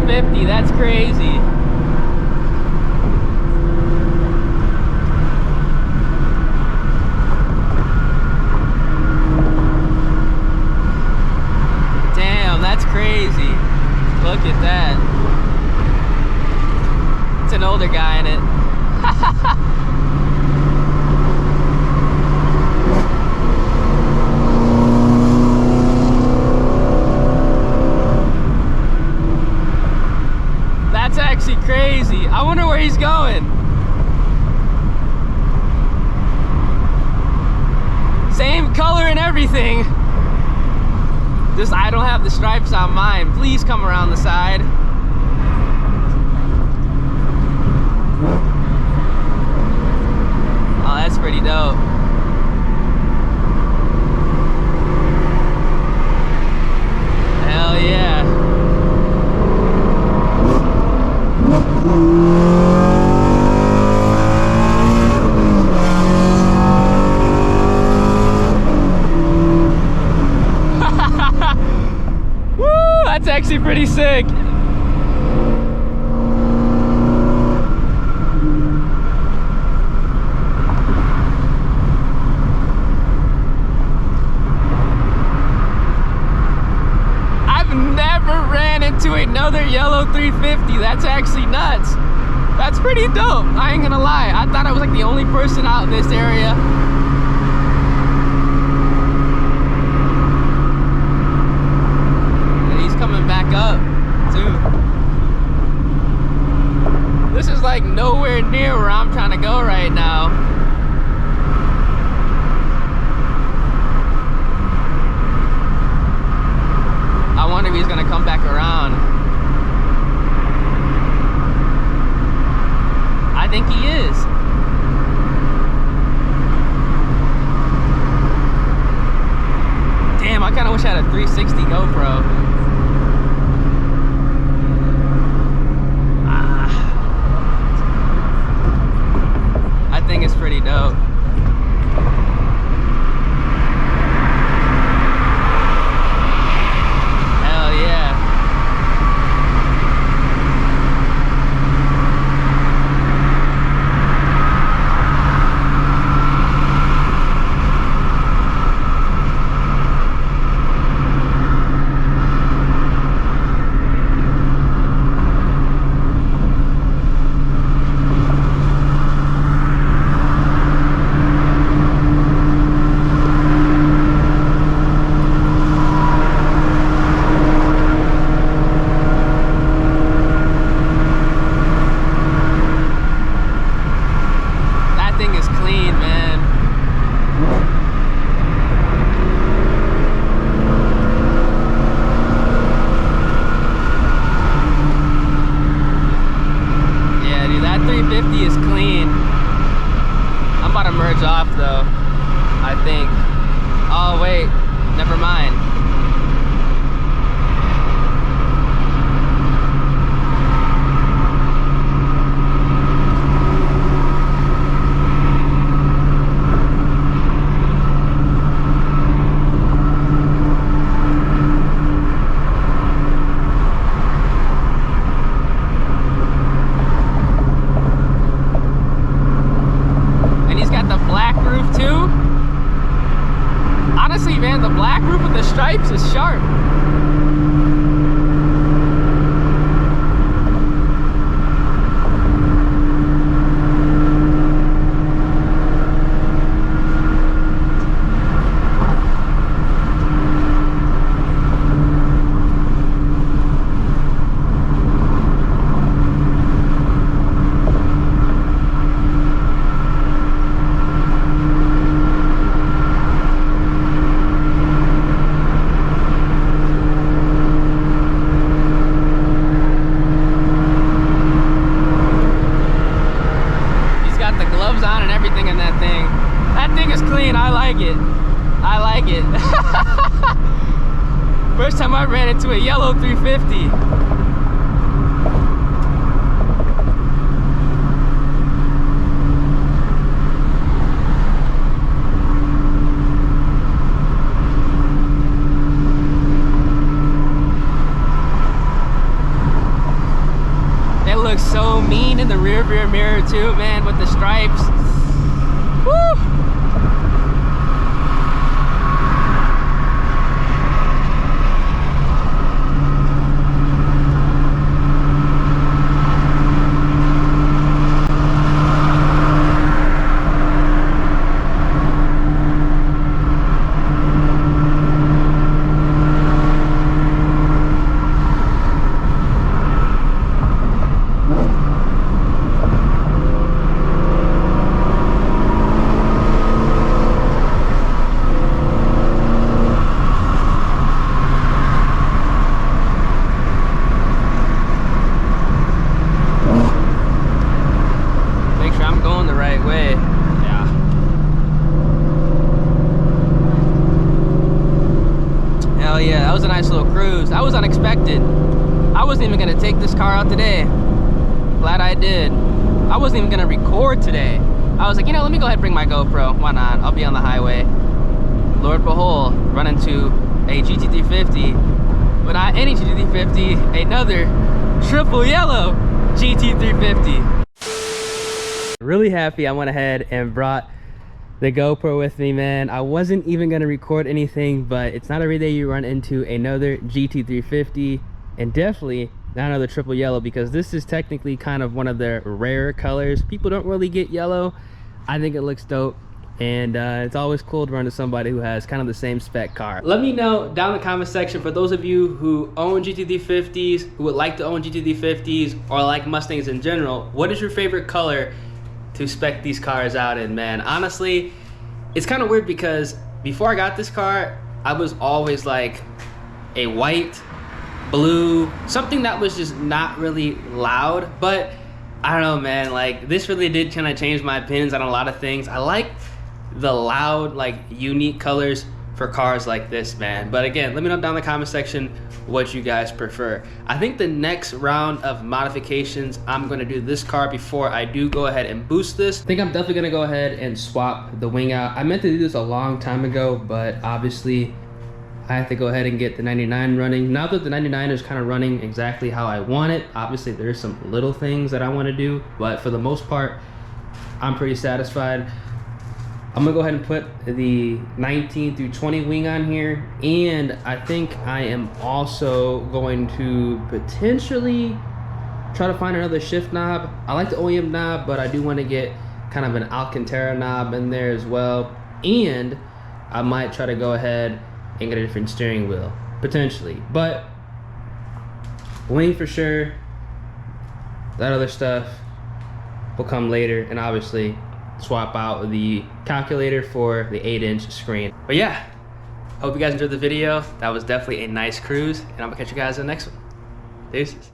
350. That's crazy. Damn, that's crazy. Look at that. It's an older guy in it. That's actually crazy. I wonder where he's going. Same color and everything. Just I don't have the stripes on mine. Please come around the side. Oh, that's pretty dope. Hell yeah. Woo, that's actually pretty sick. To another yellow 350. That's actually nuts. That's pretty dope. I ain't gonna lie. I thought I was like the only person out in this area. And he's coming back up too. This is like nowhere near where I'm trying to go right now. I wonder if he's gonna come back around. I think he is. Damn, I kinda wish I had a 360 GoPro. I think it's pretty dope. Stripes is sharp. First time I ran into a yellow 350. rear mirror too, man, with the stripes. Woo! Yeah, that was a nice little cruise. That was unexpected. I wasn't even gonna take this car out today. Glad I did. I wasn't even gonna record today. I was like, you know, let me go ahead and bring my GoPro. Why not? I'll be on the highway. Lord behold, run into a GT350, but not any GT350, another triple yellow GT350. Really happy I went ahead and brought the GoPro with me, man. I wasn't even gonna record anything, but it's not every day you run into another GT350, and definitely not another triple yellow, because this is technically kind of one of the rare colors. People don't really get yellow. I think it looks dope, and it's always cool to run to somebody who has kind of the same spec car. Let me know down in the comment section, for those of you who own GT350s, who would like to own GT350s, or like Mustangs in general, what is your favorite color to spec these cars out in, man? Honestly, it's kind of weird because before I got this car, I was always like a white, blue, something that was just not really loud. But I don't know, man, like this really did kind of change my opinions on a lot of things. I like the loud, like unique colors for cars like this, man. But again, let me know down in the comment section what you guys prefer. I think the next round of modifications, I'm gonna do this car before I do go ahead and boost this. I think I'm definitely gonna go ahead and swap the wing out. I meant to do this a long time ago, but obviously I have to go ahead and get the 99 running. Now that the 99 is kind of running exactly how I want it, obviously there's some little things that I want to do, but for the most part, I'm pretty satisfied. I'm gonna go ahead and put the 19 through 20 wing on here, and I think I am also going to potentially try to find another shift knob. I like the OEM knob, but I do want to get kind of an Alcantara knob in there as well, and I might try to go ahead and get a different steering wheel, potentially. But wing for sure. That other stuff will come later, and obviously swap out the calculator for the 8-inch screen. But yeah, hope you guys enjoyed the video. That was definitely a nice cruise, and I'm gonna catch you guys in the next one. Deuces.